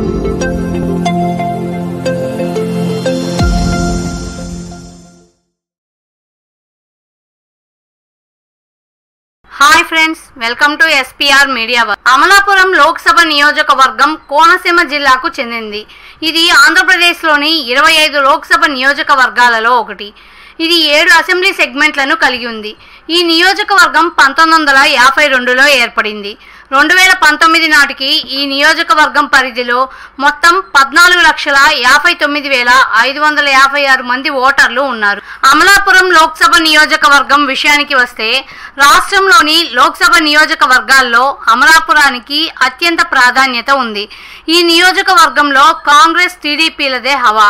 Hi friends, welcome to SPR media work. Amalapuram Lok Sabha నియోజకవర్గం కోనసీమ జిల్లాకు చెందింది. ఇది ఆంధ్రప్రదేశ్లోని 25 లోక్సభ నియోజకవర్గాలలో ఒకటి. ఇది 7 అసెంబ్లీ సెగ్మెంట్లను కలిగి ఉంది. ఈ నియోజకవర్గం 1952లో ఏర్పడింది. 2019 నాటికి ఈ నియోజకవర్గం పరిధిలో మొత్తం 14,59,556 మంది ఓటర్లు ఉన్నారు. అమలాపురం లోక్సభ నియోజకవర్గం విషయానికి వస్తే రాష్ట్రంలోని లోక్సభ నియోజకవర్గాల్లో అమలాపురానికి అత్యంత ప్రాధాన్యత ఉంది. ఈ నియోజకవర్గంలో కాంగ్రెస్ టీడీపీలదే హవా.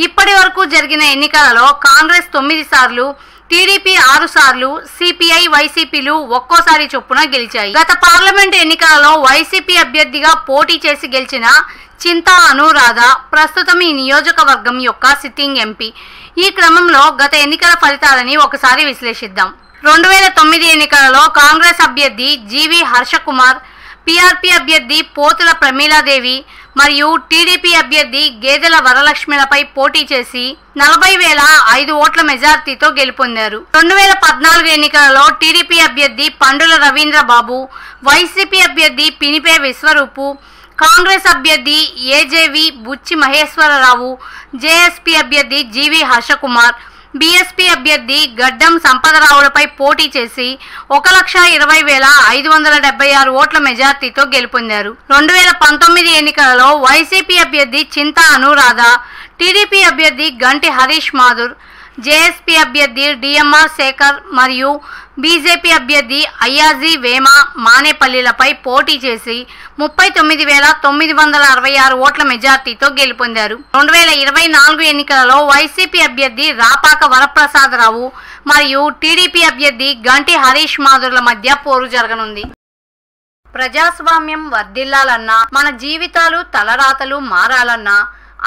ఇప్పటి వరకు జరిగిన ఎన్నికలలో కాంగ్రెస్ 9 సార్లు, టీడీపీ 6 సార్లు, సిపిఐ, వైసీపీలు ఒక్కోసారి చొప్పున గెలిచాయి. గత పార్లమెంట్ ఎన్నికలలో వైసీపీ అభ్యర్థిగా పోటీ చేసి గెలిచిన చింతా అనురాధ ప్రస్తుతం ఈ నియోజకవర్గం యొక్క సిట్టింగ్ ఎంపీ. ఈ క్రమంలో గత ఎన్నికల ఫలితాలని ఒకసారి విశ్లేషిద్దాం. 2009 ఎన్నికలలో కాంగ్రెస్ అభ్యర్థి జీవి హర్షకుమార్, పీఆర్పీ అభ్యర్థి పోతుల ప్రమీలాదేవి మరియు టీడీపీ అభ్యర్థి గేదెల వరలక్ష్మిలపై పోటీ చేసి 40,005 ఓట్ల మెజార్టీతో గెలుపొందారు. 2014 ఎన్నికలలో టీడీపీ అభ్యర్థి పండుల రవీంద్రబాబు, వైసీపీ అభ్యర్థి పినిపే విశ్వరూపు, కాంగ్రెస్ అభ్యర్థి ఏజేవి బుచ్చి మహేశ్వరరావు, జేఎస్పీ అభ్యర్థి జీవి హర్షకుమార్, బీఎస్పీ అభ్యర్థి గడ్డం సంపదరావులపై పోటీ చేసి 1,20,576 ఓట్ల మెజార్టీతో గెలుపొందారు. 2019 ఎన్నికలలో వైసీపీ అభ్యర్థి చింతా అనురాధ, టీడీపీ అభ్యర్థి గంటి హరీష్ మాథుర్, జేఎస్పీ అభ్యర్థి డిఎంఆర్ శేఖర్ మరియు బీజేపీ అభ్యర్థి అయ్యాజీ వేమ మానేపల్లిలపై పోటీ చేసి 39,966 ఓట్ల మెజార్టీతో గెలుపొందారు. 2024 ఎన్నికలలో వైసీపీ అభ్యర్థి రాపాక వరప్రసాదరావు మరియు టీడీపీ అభ్యర్థి గంటి హరీష్ మాథుర్ల మధ్య పోరు జరగనుంది. ప్రజాస్వామ్యం వర్ధిల్లాలన్నా, మన జీవితాలు తలరాతలు మారాలన్నా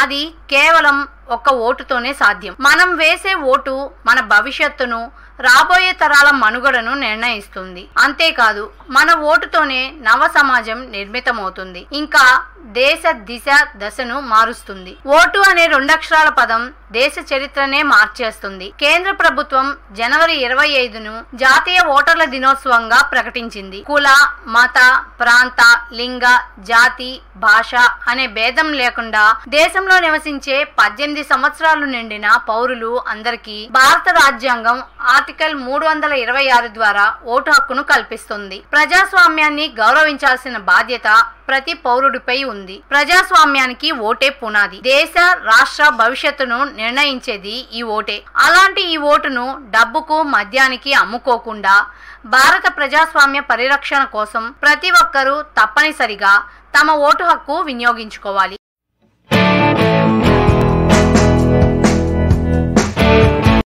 అది కేవలం ఒక్క ఓటుతోనే సాధ్యం. మనం వేసే ఓటు మన భవిష్యత్తును, రాబోయే తరాల మనుగడను నిర్ణయిస్తుంది. అంతేకాదు, మన ఓటుతోనే నవ సమాజం నిర్మితమవుతుంది, ఇంకా దేశ దిశ దశను మారుస్తుంది. ఓటు అనే 2 అక్షరాల పదం దేశ చరిత్రనే మార్చేస్తుంది. కేంద్ర ప్రభుత్వం జనవరి 25ను జాతీయ ఓటర్ల దినోత్సవంగా ప్రకటించింది. కుల, మత, ప్రాంత, లింగ, జాతి, భాష అనే భేదం లేకుండా దేశంలో నివసించే 18 సంవత్సరాలు నిండిన పౌరులు అందరికీ భారత రాజ్యాంగం ఆర్టికల్ 326 ద్వారా ఓటు హక్కును కల్పిస్తుంది. ప్రజాస్వామ్యాన్ని గౌరవించాల్సిన బాధ్యత ప్రతి పౌరుడిపై ఉంది. ప్రజాస్వామ్యానికి ఓటే పునాది. దేశ, రాష్ట్ర భవిష్యత్తును నిర్ణయించేది ఈ ఓటే. అలాంటి ఈ ఓటును డబ్బుకు, మద్యానికి అమ్ముకోకుండా భారత ప్రజాస్వామ్య పరిరక్షణ కోసం ప్రతి ఒక్కరూ తప్పనిసరిగా తమ ఓటు హక్కు వినియోగించుకోవాలి.